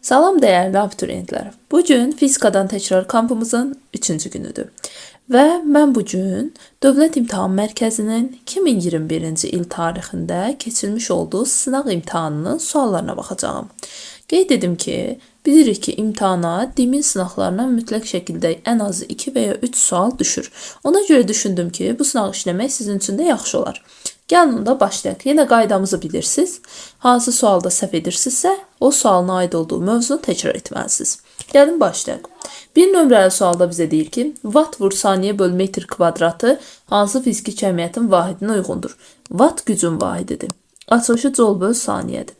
Salam dəyərli abituriyentlər. Bu gün fizikadan təkrar kampımızın 3-cü günüdür. Və mən bu gün Dövlət İmtahan Mərkəzinin 2021-ci il tarixində keçirilmiş olduğu sınaq imtahanının suallarına baxacağam. Qeyd edim ki, bilirik ki, imtahana dimin sınaqlarına mütləq şəkildə ən azı 2 və ya 3 sual düşür. Ona görə düşündüm ki, bu sınaq işləmək sizin üçün də yaxşı olar. Gəlin onda başlayaq. Yenə qaydamızı bilirsiniz. Hansı sualda səhv edirsinizsə, o sualına aid olduğu mövzunu təkrar etməlisiniz. Gəlin başlayaq. Bir nömrəli sualda bizə deyir ki, watt vur saniyə böl metr kvadratı hansı fiziki cəmiyyətin vahidinə uyğundur? Watt gücün vahididir. Açılışı jol böl saniyədir.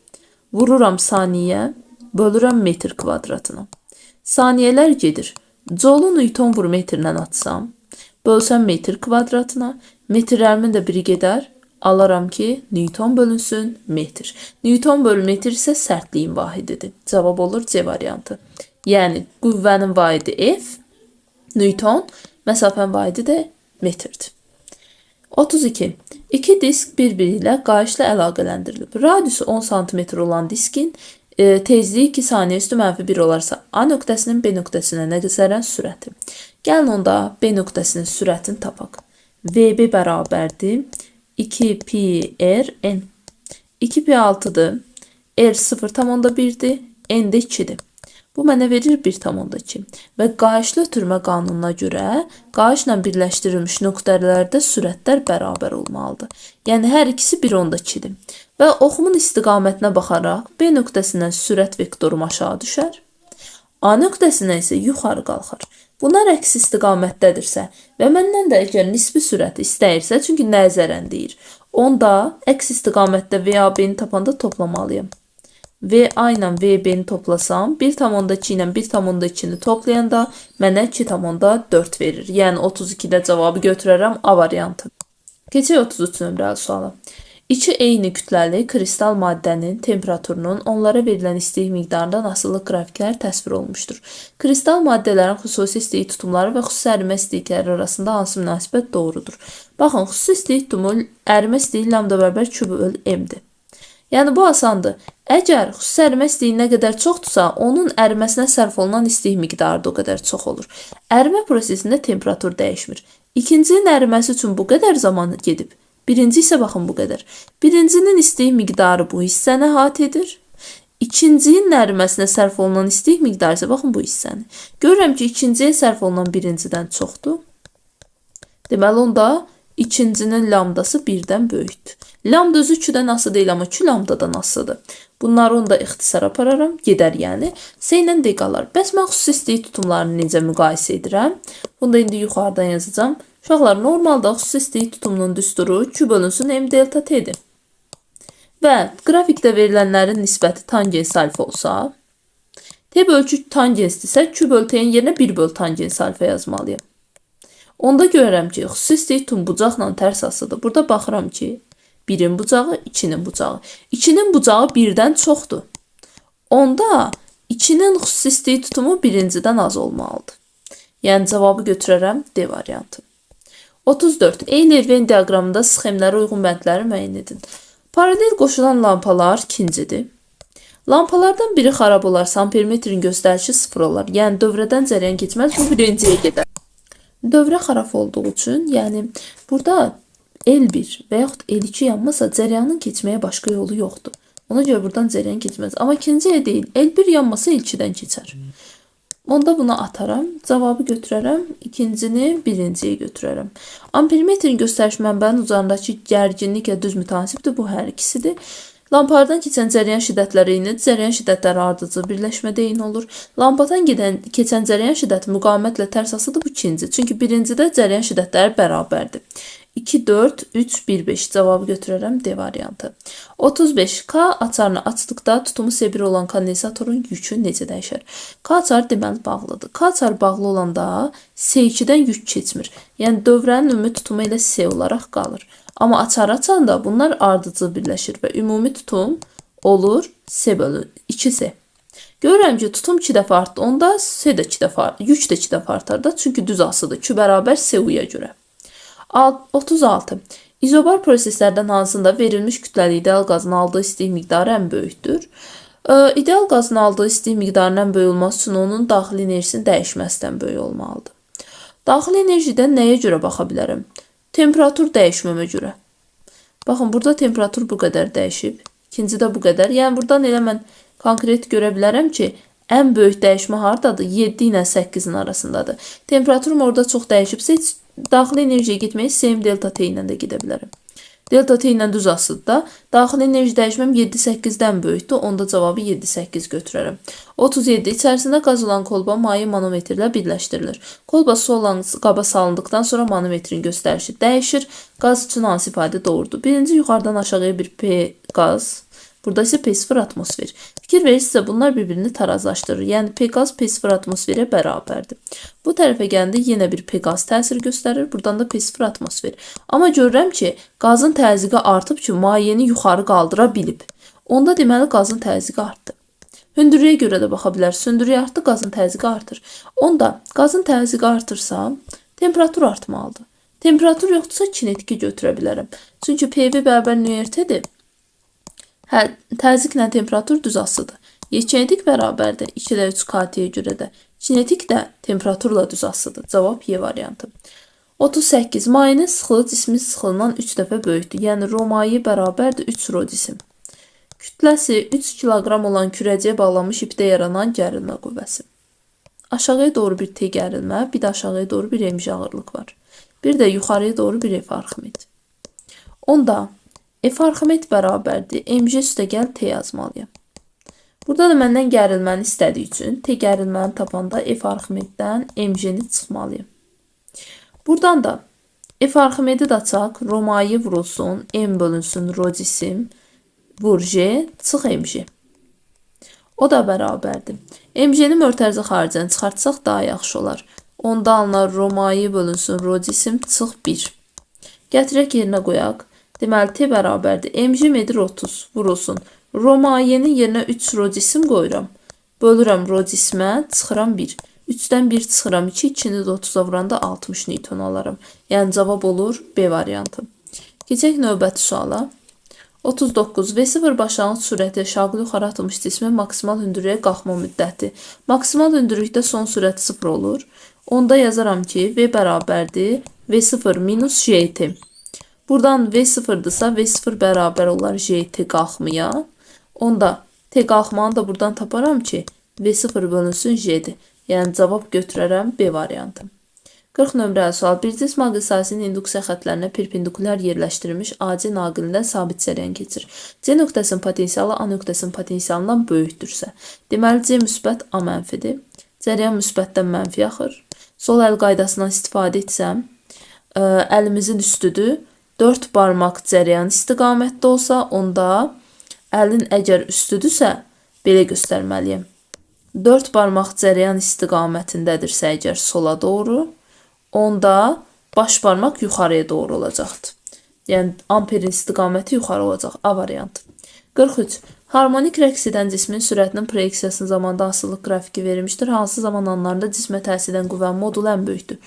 Vururam saniyə, bölürəm metr kvadratına. Saniyələr gedir. Jolu Newton vur metrlə atsam, bölsəm metr kvadratına, metrlərimin də biri gedər. Alaram ki, Newton bölünsün metr. Newton bölü metr isə sərtliyin vahididir. Cavab olur C variantı. Yəni, qüvvənin vahidi F, Newton, məsafənin vahidi də metrdir. 32. İki disk bir-biri ilə qayışla əlaqələndirilib. Radiusu 10 cm olan diskin tezliyi 2 saniyə üstü -1 olarsa, A nöqtəsinin B nöqtəsinə nəzərən sürəti. Gəlin onda B nöqtəsinin sürətini tapaq. VB bərabərdir 2 pi r n. 2 pi 6'dır. R 0,1'dir. N də 2'dir. Bu mənə verir 1,2. Və qayışlı ötürmə qanununa görə qayışla birləşdirilmiş nöqtələrdə sürətlər bərabər olmalıdır. Yəni hər ikisi 1,2'dir. Və oxumun istiqamətinə baxaraq B nöqtəsindən sürət vektorum aşağı düşər. A nöqtəsindən isə yuxarı qalxar. Bunlar əks istiqamətdədirsə və məndən də əgər nisbi sürəti istəyirsə, çünki nəzərən deyir, onda əks istiqamətdə VAB-ni tapanda toplamalıyım. VA ilə VB-ni toplasam, 1,2 ilə 1,2-ni toplayanda mənə 2,4 verir. Yəni 32-də cavabı götürərəm A variantı. Keçək 33 nömrəli suala. İki eyni kütləli kristal maddənin temperaturunun onlara verilən istilik miqdarından asılı qrafiklər təsvir olunmuşdur. Kristal maddələrin xüsusi istilik tutumları və xüsusi ərimə istilikləri arasında hansı münasibət doğrudur? Baxın, xüsusi istilik tutumu ərimə istiliyi lambda bərabər Q böl M-dir. Yəni bu asandır. Əgər xüsusi ərimə istiliyi nə qədər çoxdursa, onun əriməsinə sərf olunan istilik miqdarı da o qədər çox olur. Ərimə prosesində temperatur dəyişmir. İkincinin əriməsi üçün bu qədər zaman gedib. Birinci isə baxın bu qədər. Birincinin istilik miqdarı bu hissəni əhatə edir. İkincinin əriməsinə sərf olunan istilik miqdarı isə baxın bu hissəni. Görürəm ki, ikinciyə sərf olunan birincidən çoxdur. Deməli onda ikincinin lambdası 1-dən böyükdür. Lambda özü 2-dən asılı deyil, amma 2 lambdadan asılıdır. Bunları onda ixtisar apararam, gedər yəni. S ilə D qalar. Bəs mən xüsusi istilik tutumlarını necə müqayisə edirəm? Bunu da indi yuxarıdan yazacağım. Uşaqlar, normalda xüsusi istilik tutumunun düsturu Q bölünsün M delta T'dir. Və qrafikdə verilənlərin nisbəti tangens alfa olsa, T bölü tangensdirsə Q bölü T'nin yerinə 1 bölü tangens alfa yazmalıyım. Onda görürəm ki, xüsusi istilik tutum bucaqla tərs asıdır. Burada baxıram ki, 1'in bucağı, 2'nin bucağı. 2'nin bucağı 1'dən çoxdur. Onda 2'nin xüsusi istilik tutumu birincidən az olmalıdır. Yəni cavabı götürərəm D variantı. 34. Eyni Venn diaqramında sxemlərə uyğun bəndləri müəyyən edin. Paralel qoşulan lampalar ikincidir. Lampalardan biri xarab olarsa ampermetrin göstərişi 0 olar. Yəni dövrədən cərəyan keçməz, bu birinciyə gedər. Dövrə xarab olduğu üçün, yəni burada L1 və yaxud L2 yanmasa cərəyanın keçməyə başqa yolu yoxdur. Ona görə buradan cərəyan keçməz. Amma ikinciyə deyil, L1 yanmasa L2-dən keçər. Onda bunu ataram, cavabı götürərəm, ikincini birinciyə götürərəm. Ampermetrin göstəriş mənbənin uzağındakı gərginliklə düz mütənasibdir, bu hər ikisidir. Lampalardan keçən cərəyan şiddətləri eynidir, cərəyan şiddətləri ardıcıl birləşmədə eyni olur. Lampadan keçən cərəyan şiddəti müqavimətlə tərs asıdır, bu ikinci. Çünki birincidə cərəyan şiddətləri bərabərdir. 2, 4, 3, 1, 5 cavabı götürərəm D variantı. 35. K açarını açdıqda tutumu S1 olan kondensatorun yükü necə dəyişər? K açar deməli bağlıdır. K açar bağlı olanda S2-dən yük keçmir. Yəni dövrənin ümumi tutumu ilə S olaraq qalır. Amma açar açanda bunlar ardıcıl birləşir və ümumi tutum olur S bölü 2S. Görürəm ki, tutum 2 dəfə artdı. Onda S də 2 dəfə artdı. Yük də 2 dəfə artar da, çünki düz asıdır. Q bərabər S-uya görə. 36. İzobar proseslərdən hansında verilmiş kütləli ideal qazın aldığı istilik miqdarı ən böyükdür? İdeal qazın aldığı isti miqdarından böyük olması üçün onun daxili enerjisinin dəyişməsindən böyük olmalıdır. Daxili enerjidən nəyə görə baxa bilərəm? Temperatur dəyişməmə görə. Baxın, burada temperatur bu qədər dəyişib. İkincidə bu qədər. Yəni, buradan elə mən konkret görə bilərəm ki, ən böyük dəyişmə hardadır? 7 ilə 8-in arasındadır. Temperaturum orada çox dəyişibsə, heç daxili enerjiyə getmək istəyim delta T ilə də gedə bilərəm. Delta T ilə düz asıda daxili enerji dəyişməm 7-8-dən böyükdür. Onda cavabı 7-8 götürərəm. 37. İçərisində qaz olan kolba maye manometr ilə birləşdirilir. Kolba su olan qaba salındıqdan sonra manometrin göstərişi dəyişir. Qaz üçün hansı ifadə doğrudur? Birinci, yuxarıdan aşağıya bir P qaz. Burada isə P0 atmosfer. Fikir verirsinizsə bunlar bir-birini tarazlaşdırır. Yəni P qaz P0 atmosferə bərabərdir. Bu tərəfə gəndə yenə bir P qaz təsir göstərir. Buradan da P0 atmosfer. Amma görürəm ki, qazın təzyiqi artıb ki, mayyəni yuxarı qaldıra bilib. Onda deməli qazın təzyiqi artdı. Hündürlüyə görə də baxa bilər. Hündürlük artdı, qazın təzyiqi artır. Onda qazın təzyiqi artırsa, temperatur artmalıdır. Temperatur yoxdursa kinetiki götürə bilərəm. Çünki PV bərabər nöqtədir. Təzyiqlə temperatur düz asıdır. Kinetik bərabərdir 2 ilə 3 KT-yə görə də. Kinetik də temperaturla düz asıdır. Cavab Y variantı. 38. Mayenin sıxılığı cismin sıxılığından 3 dəfə böyükdür. Yəni rho maye bərabərdir 3 rho cisim. Kütləsi 3 kiloqram olan kürəciyə bağlanmış ipdə yaranan gərilmə qüvvəsi. Aşağıya doğru bir T gərilmə, bir də aşağıya doğru bir mg ağırlıq var. Bir də yuxarıya doğru bir F arximet. Onda F arximet bərabərdir. Mg üstə gəl T yazmalıyam. Burada da məndən gərilməni istədiyi üçün T gərilməni tapanda F arximetdən Mg-ni çıxmalıyam. Buradan da F arximeti də açaq. Rho maye vurulsun, M bölünsün rho cisim, vur J, çıx Mg. O da bərabərdir. Mg-ni mötərizə xaricdən çıxartsaq daha yaxşı olar. Onda alınar rho maye bölünsün rho cisim, çıx 1. Gətirək yerinə qoyaq. Deməli, T bərabərdir. Mg edir 30, vurulsun. Rho mayenin yerinə 3 rho cisim qoyuram. Bölürəm rho cismə, çıxıram 1. 3-dən 1 çıxıram 2, 2-ni də 30-a vuranda 60 newton alaram. Yəni, cavab olur B variantı. Keçək növbəti suala. 39. V0 başlanğıc sürəti şaqlı yuxarı atılmış cismin maksimal hündürlüyə qalxma müddəti. Maksimal hündürlükdə son sürət 0 olur. Onda yazaram ki, V bərabərdir V0 minus JT. Buradan V0'dırsa V0 bərabər olar JT qalxmaya. Onda T qalxmanı da buradan taparam ki, V0 bölünsün J'dir. Yəni cavab götürərəm B variantı. 40 nömrəli sual. Bir cism aqil sahəsinin induksiya xətlərinə perpendikulyar yerləşdirilmiş AC naqilindən sabit cəryan keçir. C nöqtəsinin potensialı A nöqtəsinin potensialından böyükdürsə. Deməli, C müsbət A mənfidir. Cəryan müsbətdən mənfi axır. Sol əl qaydasından istifadə etsəm, əlimizin üstüdür. 4 barmaq cəryan istiqamətdə olsa, onda əlin əgər üstüdürsə, belə göstərməliyəm. 4 barmaq cəryan istiqamətindədirsə əgər sola doğru, onda baş barmaq yuxarıya doğru olacaqdır. Yəni, amperin istiqaməti yuxarı olacaq. A variantı. 43. Harmonik rəqs edən cismin sürətinin proyeksiyasının zamanda asılılıq qrafiki verilmişdir. Hansı zaman anlarında cismə təsir edən qüvvənin modulu ən böyükdür?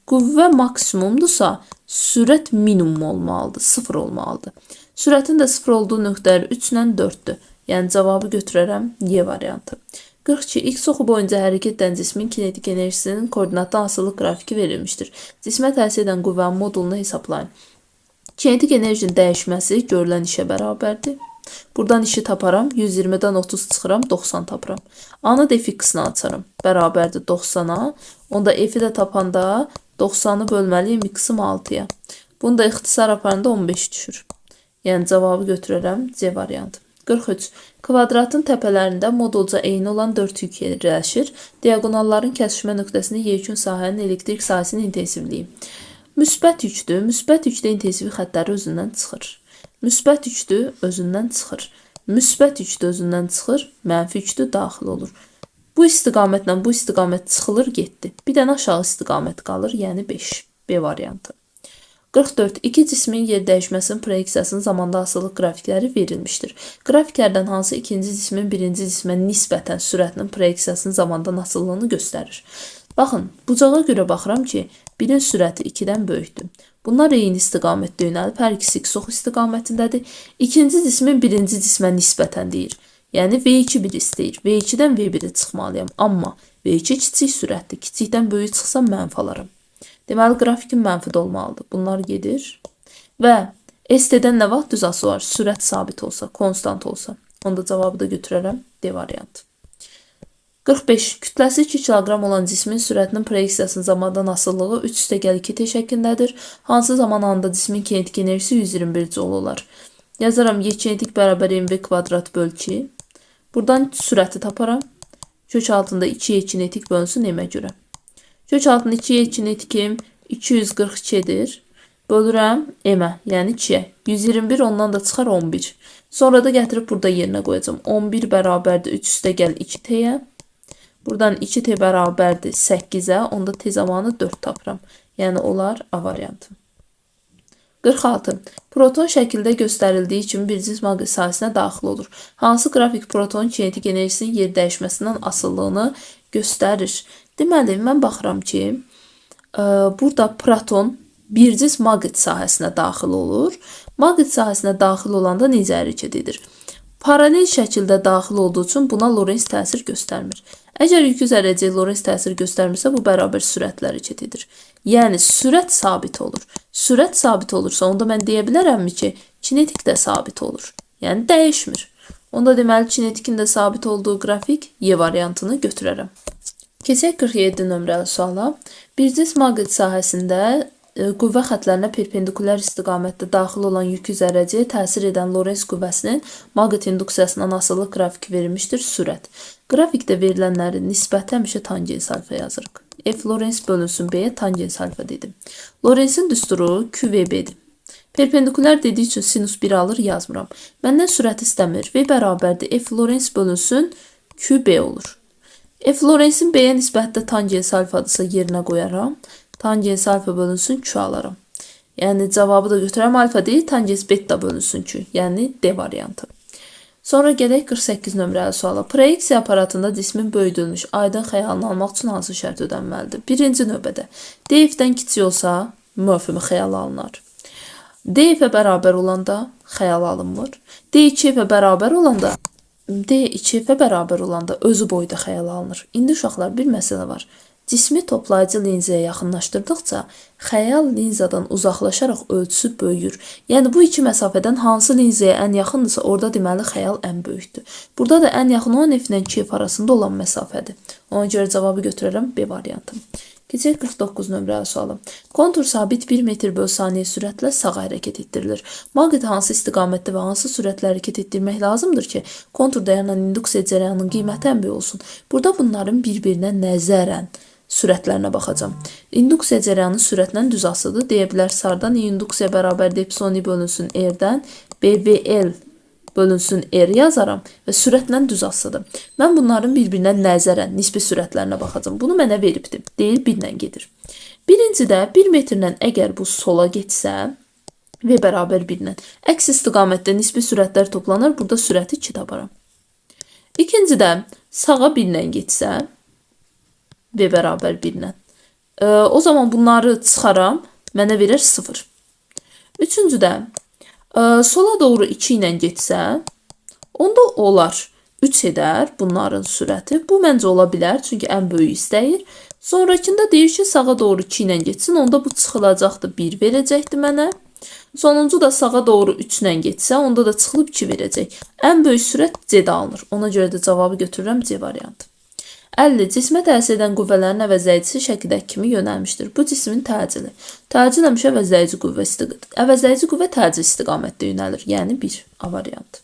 Qüvvə maksimumdursa, sürət minimum olmalıdır, 0 olmalıdır. Sürətin də 0 olduğu nöqtələr 3 ilə 4-dür. Yəni, cavabı götürərəm Y variantı. 42. X oxu boyunca hərəkət edən cismin kinetik enerjisinin koordinatda asılılıq qrafiki verilmişdir. Cismə təsir edən qüvvənin modulunu hesablayın. Kinetik enerjinin dəyişməsi görülən işə bərabərdir. Buradan işi taparam. 120-dən 30 çıxıram, 90 tapıram. A-nı da F-x'ini açarım. Bərabərdir 90-a. Onda F-i də tapanda 90-ı bölməliyim X-im 6-ya. Bunu da ixtisar aparanda 15 düşür. Yəni, cavabı götürərəm C variantı. 43. Kvadratın təpələrində modulca eyni olan 4 yük yerləşir. Diagonalların kəsişmə nöqtəsində yekun sahənin elektrik sahəsinin intensivliyi. Müsbət yükdür. Müsbət yükdə intensivlik xəttləri özündən çıxır. Müsbət yükdür, özündən çıxır. Müsbət yükdür, özündən çıxır. Mənfi yükdür, daxil olur. Bu istiqamətlə bu istiqamət çıxılır, getdi. Bir dənə aşağı istiqamət qalır, yəni 5. B variantı. 44. İki cismin yer dəyişməsinin proyeksiyasının zamanda asılılıq qrafikləri verilmişdir. Qrafiklərdən hansı ikinci cismin birinci cismə nisbətən sürətinin proyeksiyasının zamandan asıllığını göstərir? Baxın, bucağa görə baxıram ki, birin sürəti 2-dən böyükdür. Bunlar eyni istiqamətdə yönəlib, hər ikisi X oxu istiqamətindədir. İkinci cismin birinci cismə nisbətən deyir. Yəni V2 bir istəyir. V2-dən V1-i çıxmalıyam. Amma V2 kiçik sürətdir. Kiçikdən böyük çıxsa mənfi alaram. Deməli, qrafikin mənfi də olmalıdır. Bunlar gedir. Və ST-dən nə vaxt düzası var? Sürət sabit olsa, konstant olsa. Onda cavabı da götürərəm. D variantı. 45. Kütləsi 2 kiloqram olan cismin sürətinin proyeksiyasının zamandan asılılığı 3/2t şəklindədir. Hansı zaman anında cismin kinetik enerjisi 121 joule olar? Yazaram y kinetik bərabər mv kvadrat böl 2. Buradan sürəti taparam. Kök altında 2y kinetik bölünsün m-ə görə. Kök altında 2y kinetikim 242-dir. Bölürəm m-ə, yəni 2-yə. 121 ondan da çıxar 11. Sonra da gətirib burada yerinə qoyacağım. 11 bərabərdir 3/2t-yə. Buradan 2t bərabərdir 8-ə. Onda t zamanı 4 tapıram. Yəni olar A variantı. 46. Proton şəkildə göstərildiyi kimi bir cism maqnit sahəsinə daxil olur. Hansı qrafik protonun kinetik enerjisinin yer dəyişməsindən asıllığını göstərir? Deməli, mən baxıram ki, burada proton bir cism maqnit sahəsinə daxil olur. Maqnit sahəsinə daxil olanda necə hərəkət edir? Paralel şəkildə daxil olduğu üçün buna Lorentz təsir göstərmir. Əgər yükü zərrəciyə Lorentz təsir göstərmirsə, bu bərabər sürətlə hərəkət edir. Yəni, sürət sabit olur. Sürət sabit olursa, onda mən deyə bilərəmmi ki, kinetik də sabit olur. Yəni, dəyişmir. Onda deməli, kinetikin də sabit olduğu qrafik Y variantını götürərəm. Keçək 47 nömrəli suala. Bir cism maqnit sahəsində qüvvə xətlərinə perpendikulyar istiqamətdə daxil olan yükü zərrəciyə təsir edən Lorentz qüvvəsinin maqnit induksiyasından asılı qrafiki verilmişdir. Sürət. Qrafikdə verilənlərin nisbəti həmişə tangens alfa yazırıq. F Lorentz bölünsün B-yə tangens alfa dedim. Lorentzin düsturu QVB-dir. Perpendikulyar dediyi üçün sinus 1 alır, yazmıram. Məndən sürət istəmir. V bərabərdir F Lorentz bölünsün QB olur. F Lorentzin B-yə nisbətdə tangens alfadırsa yerinə qoyaram. Tangens alfa bölünsün Q alaram. Yəni cavabı da götürəm alfa deyil, tangens beta bölünsün Q. Yəni D variantı. Sonra gələk 48 nömrəli suala. Proyeksiya aparatında cismin böyüdülmüş aydın xəyalını almaq üçün hansı şərt ödənməlidir? Birinci növbədə DF-dən kiçik olsa möfhümü xəyal alınır. DF-ə bərabər olanda xəyal alınmır. D2-ə bərabər olanda özü boyda xəyal alınır. İndi uşaqlar bir məsələ var. Cismi toplayıcı linzəyə yaxınlaşdırdıqca xəyal linzadan uzaqlaşaraq ölçüsü böyüyür. Yəni bu iki məsafədən hansı linzəyə ən yaxındırsa orada deməli xəyal ən böyükdür. Burada da ən yaxın olan F ilə 2F arasında olan məsafədir. Ona görə cavabı götürərəm B variantı. Keçək 49 nömrəli sualım. Kontur sabit 1 metr böl saniyə sürətlə sağa hərəkət etdirilir. Maqnit hansı istiqamətdə və hansı sürətlə hərəkət etdirmək lazımdır ki, kontur dayanan induksiya cərəyanının qiyməti ən böyük olsun. Burada bunların bir-birinə nəzərən sürətlərinə baxacağım. İnduksiya cərəyanı sürətlə düz asılıdır. Deyə bilər sardan induksiya bərabər epsilon I bölünsün R-dən BVL bölünsün R yazaram və sürətlə düz asılıdır. Mən bunların bir-birinə nəzərən nisbi sürətlərinə baxacağım. Bunu mənə veribdir. Deyil 1 ilə gedir. Birincidə 1 metrlə əgər bu sola getsə V bərabər 1 ilə əks istiqamətdə nisbi sürətlər toplanır. Burada sürəti 2 taparam. İkincidə sağa 1 ilə getsə V bərabər 1 ilə. O zaman bunları çıxaram. Mənə verir 0. Üçüncüdə sola doğru 2 ilə getsə, onda olar 3 edər bunların sürəti. Bu məncə ola bilər, çünki ən böyük istəyir. Sonrakında deyir ki, sağa doğru 2 ilə getsin, onda bu çıxılacaqdır 1 verəcəkdir mənə. Sonuncu da sağa doğru 3 ilə getsə, onda da çıxılıb 2 verəcək. Ən böyük sürət C-də alınır. Ona görə də cavabı götürürəm C variantı. 50. Cismə təsir edən qüvvələrin əvəzləyicisi şəkildəki kimi yönəlmişdir. Bu cismin təcili. Təcil həmişə əvəzləyici qüvvə istiqamətdə. Əvəzləyici qüvvə təcil istiqamətdə yönəlir. Yəni 1 A variantı.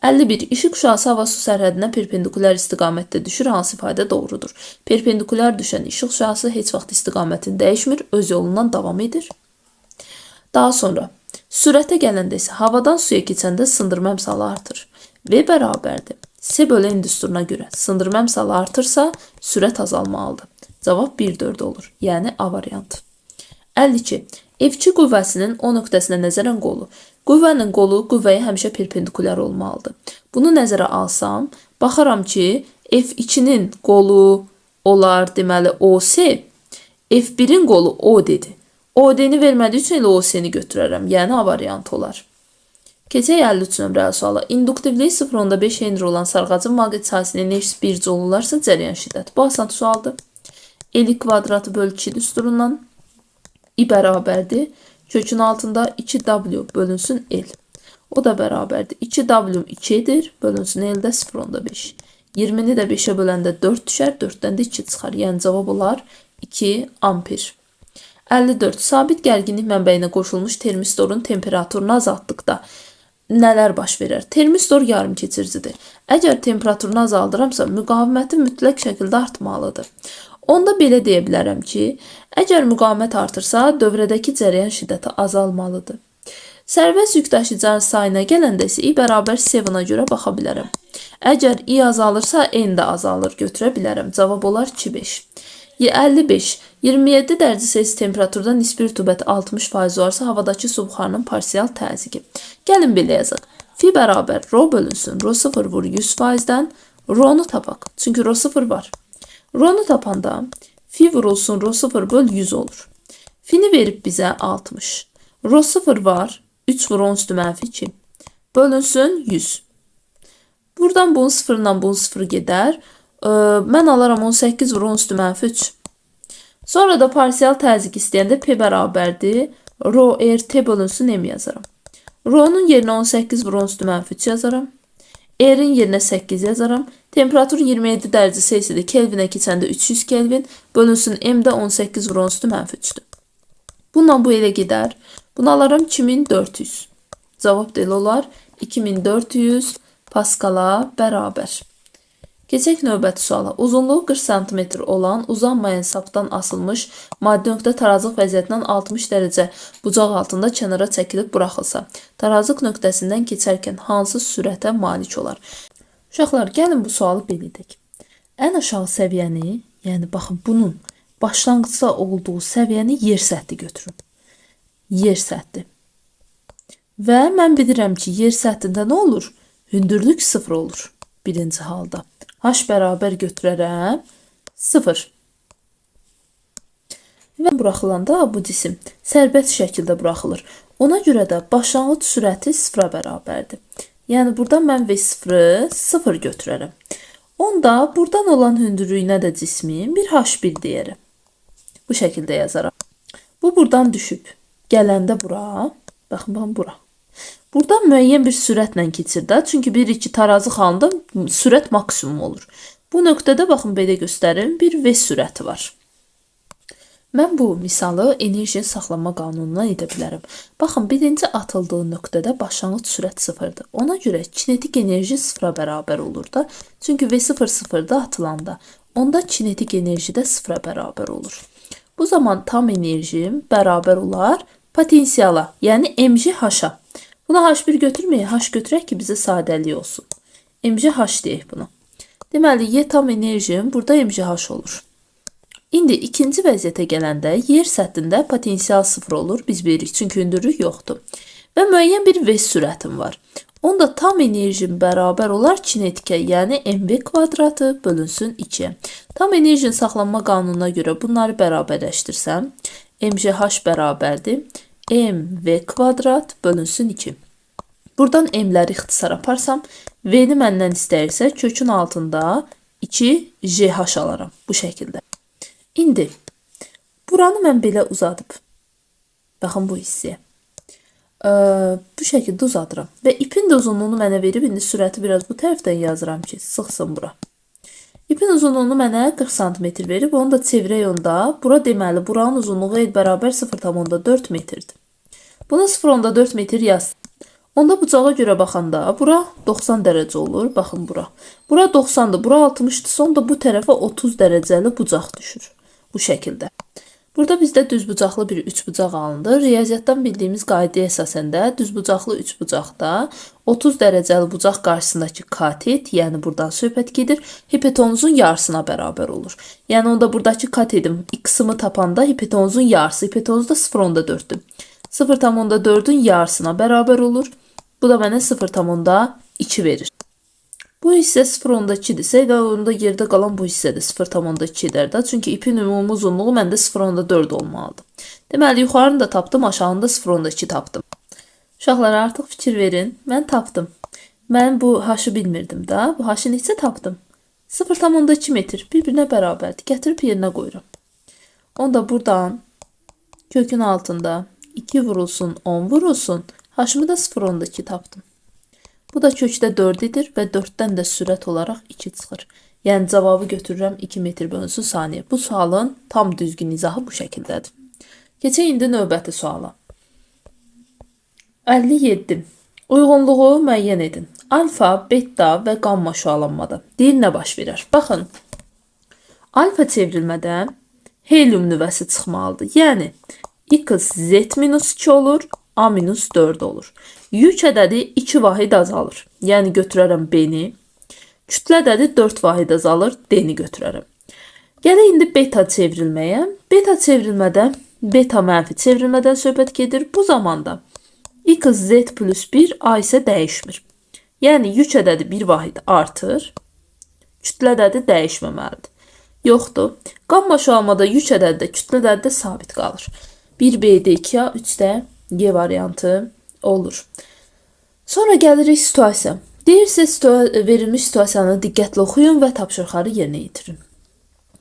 51. İşıq şüası hava su sərhədinə perpendikulyar istiqamətdə düşür. Hansı ifadə doğrudur? Perpendikulyar düşən işıq şüası heç vaxt istiqamətini dəyişmir, öz yolundan davam edir. Daha sonra sürətə gələndə isə havadan suya keçəndə sındırma əmsalı artır. V bərabərdir C bölü N düsturuna görə sındırma əmsalı artırsa sürət azalmalıdır. Cavab 1/4 olur. Yəni A variantı. 52. F2 qüvvəsinin O nöqtəsinə nəzərən qolu. Qüvvənin qolu qüvvəyə həmişə perpendikulyar olmalıdır. Bunu nəzərə alsam, baxaram ki, F2-nin qolu olar deməli OC, F1-in qolu OD-dir. OD-ni vermədiyi üçün elə OC-ni götürərəm. Yəni A variantı olar. Keçək 53 nömrəli suala. İnduktivliyi 0.5 Henry olan sarğacın maqnit sahəsinin enerjisi 1 joule olarsa cəryan şiddəti. Bu asan sualdır. L kvadratı bölü 2 düsturundan I bərabərdir. Kökün altında 2W bölünsün L. O da bərabərdir. 2W 2'dir. Bölünsün L də 0.5. 20'ni də 5'e böləndə 4 düşər. 4'dən də 2 çıxar. Yəni cavab olar 2 amper. 54. Sabit gərginlik mənbəyinə qoşulmuş termistorun temperaturunu azaltdıqda nələr baş verər? Termistor yarım keçiricidir. Əgər temperaturunu azaldıramsa, müqaviməti mütləq şəkildə artmalıdır. Onda belə deyə bilərəm ki, əgər müqavimət artırsa, dövrədəki cəryan şiddəti azalmalıdır. Sərbəst yük daşıyıcının sayına gələndə isə I bərabər 7-a görə baxa bilərəm. Əgər I azalırsa, N də azalır, götürə bilərəm. Cavab olar 2,5. 55. 27 dərəcə Selsi temperaturda nisbi rütubət 60% varsa, havadakı su buxarının parsial təzyiqi. Gəlin belə yazaq. Fi bərabər rho bölünsün. Rho 0 vur 100%-dən. Rho-nu tapaq. Çünki rho 0 var. Rho-nu tapanda fi vurulsun rho 0 böl 100 olur. Fi-ni verib bizə 60. Rho 0 var. 3 vur 10 üstü mənfi 2. Bölünsün 100. Buradan bunun 0 ilə bunun 0 gedər. Mən alaram 18 vur 10 üstü mənfi 3. Sonra da parsial təzyiq istəyəndə P bərabərdir. Rho RT bölünsün M yazaram. Rho-nun yerinə 18 vur 10 üstü mənfi 3 yazaram. R-in yerinə 8 yazaram. Temperatur 27 dərəcə Selsidir. Kelvinə keçəndə 300 Kelvin. Bölünsün M də 18 vur 10 üstü mənfi 3'dür. Bununla bu elə gedər. Bunu alaram 2400. Cavab da elə olar 2400 Paskala bərabər. Keçək növbəti suala. Uzunluğu 40 cm olan uzanmayan sapdan asılmış maddi nöqtə tarazlıq vəziyyətindən 60 dərəcə bucaq altında kənara çəkilib buraxılsa, tarazlıq nöqtəsindən keçərkən hansı sürətə malik olar? Uşaqlar, gəlin bu sualı belə edək. Ən aşağı səviyyəni, yəni baxın bunun başlanğıcda olduğu səviyyəni yer səthi götürün. Yer səthi. Və mən bilirəm ki, yer səthində nə olur? Hündürlük 0 olur birinci halda. H bərabər götürərəm 0. Və buraxılanda bu cisim sərbəst şəkildə buraxılır. Ona görə də başlanğıc sürəti 0-a bərabərdir. Yəni buradan mən V0'ı 0 götürərəm. Onda buradan olan hündürlüyünə də cismin bir H1 deyərəm. Bu şəkildə yazaram. Bu buradan düşüb. Gələndə bura, baxın bura. Buradan müəyyən bir sürətlə keçir də, çünki 1-2 tarazı halında sürət maksimum olur. Bu nöqtədə baxın belə göstərim, bir V sürəti var. Mən bu misalı enerjinin saxlanma qanunundan edə bilərəm. Baxın, birinci atıldığı nöqtədə başlanğıc sürət 0'dır. Ona görə kinetik enerji 0'a bərabər olur da, çünki V0 0'da atılanda, onda kinetik enerji də 0'a bərabər olur. Bu zaman tam enerjim bərabər olar potensiala, yəni mgh-a. Buna H1 götürməyək, H götürək ki, bizə sadəlik olsun. mgh deyək bunu. Deməli, Y tam enerjim burada mgh olur. İndi ikinci vəziyyətə gələndə yer səthində potensial 0 olur, biz bilirik, çünki hündürlük yoxdur. Və müəyyən bir V sürətim var. Onda tam enerjim bərabər olar kinetikə, yəni mv kvadratı bölünsün 2. Tam enerjinin saxlanma qanununa görə bunları bərabərləşdirsəm, mgh bərabərdir. mv kvadrat bölünsün 2. Buradan m'ləri ixtisar aparsam, v-ni məndən istəyirsə kökün altında 2gh alaram bu şəkildə. İndi buranı mən belə uzadıb. Baxın bu hissəyə. Bu şəkildə uzadıram. Və ipin də uzunluğunu mənə verib, indi sürəti biraz bu tərəfdən yazıram ki, sıxsın bura. İpin uzunluğunu mənə 40 cm verib, onu da çevirək onda. Bura deməli, buranın uzunluğu bərabər 0,4 metrdir. Buna 0,4 metr yaz. Onda bucağa görə baxanda, bura 90 dərəcə olur, baxın bura. Bura 90'dır, bura 60'dır, sonra bu tərəfə 30 dərəcəli bucaq düşür. Bu şəkildə. Burada bizdə düzbucaqlı bir üçbucaq alındı. Riyaziyyatdan bildiyimiz qaydaya əsasən də düzbucaqlı üçbucaqda 30 dərəcəli bucaq qarşısındakı katet, yəni buradan söhbət gedir, hipotenuzun yarısına bərabər olur. Yəni onda buradakı katetin x-ımı tapanda hipotenuzun yarısı, hipotenuz da 0,4'dür. 0,4'ün yarısına bərabər olur. Bu da mənə 0,2 verir. Bu hissə 0,2'dirsə və onda yerdə qalan bu hissə də 0,2'dir də. Çünki ipin ümumi uzunluğu məndə 0,4 olmalıdır. Deməli, yuxarını da tapdım, aşağını da 0,2 tapdım. Uşaqlar artıq fikir verin. Mən tapdım. Mən bu haşı bilmirdim da. Bu haşı neçə tapdım? 0,2 metr bir-birinə bərabərdir. Gətirib yerinə qoyuram. Onda buradan kökün altında 2 vurulsun, 10 vurulsun. Haşımı da 0,2 tapdım. Bu da kökdə 4 edir və 4-dən də sürət olaraq 2 çıxır. Yəni cavabı götürürəm 2 metr bölünsün saniyə. Bu sualın tam düzgün izahı bu şəkildədir. Keçək indi növbəti suala. 57. Uyğunluğu müəyyən edin. Alfa, beta və qamma şüalanmada. Deyir nə baş verər? Baxın. Alfa çevrilmədə helium nüvəsi çıxmalıdır. Yəni x z-2 olur, a-4 olur. Yük ədədi 2 vahid azalır. Yəni götürərəm b-ni. Kütlə ədədi 4 vahid azalır, d-ni götürərəm. Gələk indi beta çevrilməyə. Beta çevrilmədə, beta mənfi çevrilmədən söhbət gedir. Bu zamanda x z plus 1, a isə dəyişmir. Yəni yük ədədi 1 vahid artır, kütlə ədədi dəyişməməlidir. Yoxdur. Qamma şüalmada yük ədədi də, kütlə ədədi də sabit qalır. 1b-də 2a, 3-də y variantı olur. Sonra gəlirik situasiya. Deyirsə verilmiş situasiyanı diqqətlə oxuyun və tapşırıqları yerinə yetirin.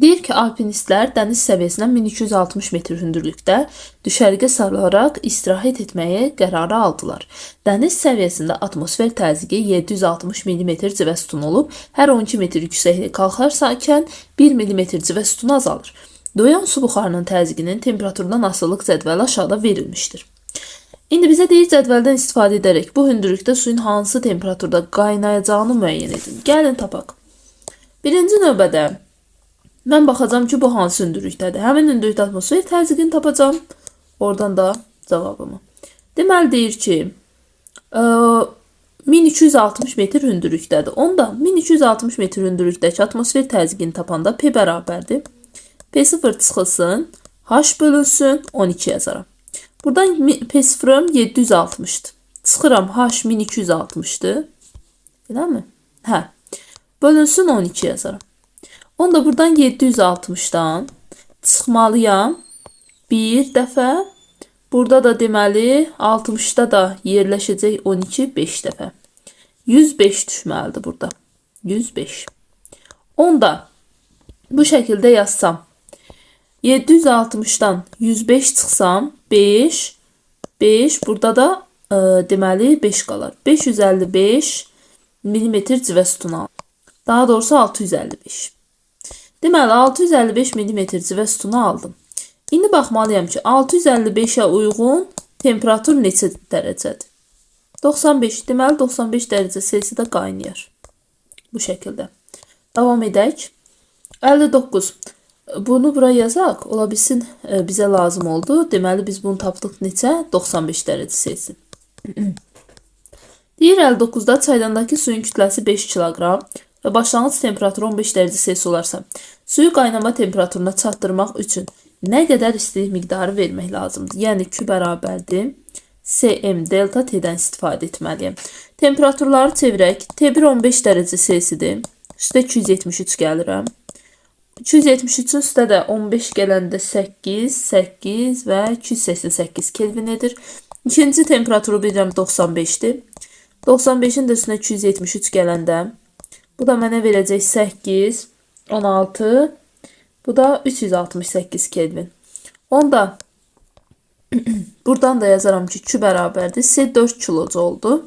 Deyir ki, alpinistlər dəniz səviyyəsindən 1260 metr hündürlükdə düşərgə salaraq istirahət etməyə qərarı aldılar. Dəniz səviyyəsində atmosfer təzyiqi 760 mm civə sütunu olub, hər 12 metr yüksəkliyə qalxarkən 1 mm civə sütunu azalır. Doyan su buxarının təzyiqinin temperaturundan asılılıq cədvəli aşağıda verilmişdir. İndi bizə deyir cədvəldən istifadə edərək bu hündürlükdə suyun hansı temperaturda qaynayacağını müəyyən edin. Gəlin tapaq. Birinci növbədə mən baxacağım ki, bu hansı hündürlükdədir. Həmin hündürlükdə atmosfer təzyiqini tapacağım. Oradan da cavabımı. Deməli deyir ki, 1260 metr hündürlükdədir. Onda 1260 metr hündürlükdəki atmosfer təzyiqini tapanda P bərabərdir. P0 çıxılsın, H bölünsün, 12 yazaram. Buradan P0'ım 760'dır. Çıxıram, H 1260'dır. Elə mi? Hə. Bölünsün 12 yazaram. Onda buradan 760'dan çıxmalıyam bir dəfə. Burada da deməli 60'da da yerləşəcək 12 5 dəfə. 105 düşməlidir burada. 105. Onda bu şəkildə yazsam 760'dan 105 çıxsam 5 burada da deməli 5 qalar. 555 mm civə sütunu aldım. Daha doğrusu 655. Deməli 655 mm civə sütunu aldım. İndi baxmalıyam ki 655'ə uyğun temperatur neçə dərəcədir? 95. Deməli 95 dərəcə Selsidə qaynayır. Bu şəkildə. Davam edək. 59. Bunu bura yazaq. Ola bilsin bizə lazım oldu. Deməli biz bunu tapdıq neçə? 95 dərəcə Selsi. Deyir 59'da çaydandakı suyun kütləsi 5 kiloqram və başlanğıc temperaturu 15 dərəcə Selsi olarsa, suyu qaynama temperaturuna çatdırmaq üçün nə qədər istilik miqdarı vermək lazımdır? Yəni Q bərabərdir. Cm delta T'dən istifadə etməliyəm. Temperaturları çevirək. T1 15 dərəcə Selsidir. Üstə 273 gəlirəm. 273'ün üstə də 15 gələndə 8 və 288 Kelvin edir. İkinci temperaturu bilirəm 95'dir. 95'in də üstünə 273 gələndə bu da mənə verəcək 8, 16, bu da 368 Kelvin. Onda buradan da yazaram ki Q bərabərdir. C 4 kilojouldur.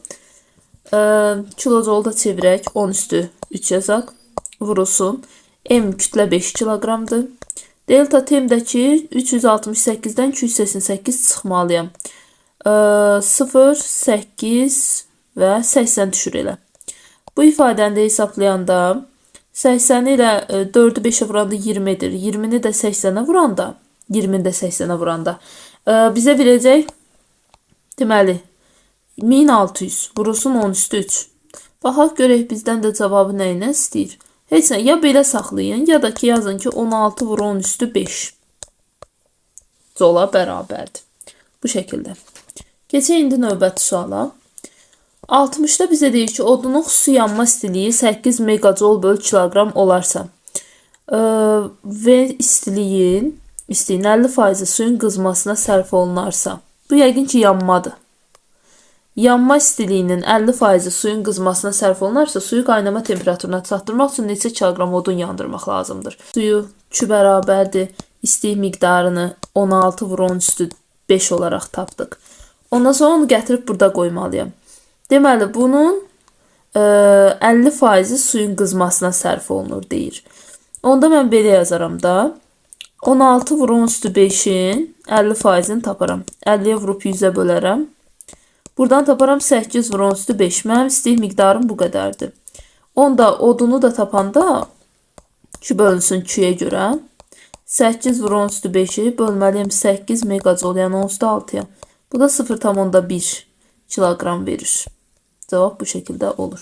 Kilojoulda çevirək 10 üstü 3 yazaq. Vurulsun. M kütlə 5 kiloqramdır. Delta T'mdəki 368'dən 288 çıxmalıyam. 0, 8 və 80 düşür elə. Bu ifadəni də hesablayanda 80 ilə 4'ü 5'ə vuranda 20'dir. 20'ni də 80'ə vuranda, 20'ni də 80'ə vuranda bizə verəcək deməli 1600 vurulsun 10 üstü 3. Baxaq görək bizdən də cavabı nə ilə istəyir. Heç nə, ya belə saxlayın, ya da ki yazın ki 16 vur 10 üstü 5. Zola bərabərdir. Bu şəkildə. Keçək indi növbəti suala. 60'da bizə deyir ki, odunun xüsusi yanma istiliyi 8 megajoule böl kiloqram olarsa və istiliyin 50% suyun qızmasına sərf olunarsa, bu yəqin ki yanmadır. yanma istiliyinin 50% suyun qızmasına sərf olunarsa, suyu qaynama temperaturuna çatdırmaq üçün neçə kiloqram odun yandırmaq lazımdır? Suyu 2 bərabərdir. İstilik miqdarını 16 vur 10 üstü 5 olaraq tapdıq. Ondan sonra onu gətirib burada qoymalıyam. Deməli, bunun 50% suyun qızmasına sərf olunur deyir. Onda mən belə yazaram da. 16 vur 10 üstü 5'in 50%'ini taparam. 50'ye vurup 100'e bölərəm. Buradan taparam 8 vur 10 üstü 5. Mənim istəyik miqdarım bu qədərdir. Onda odunu da tapanda 2 bölünsün 2'ye görə. 8 vur 10 üstü 5'i bölməliyim 8 megajoule, yəni 10 üstü 6'ya. Bu da 0,1 kilogram verir. Cevap bu şekilde olur.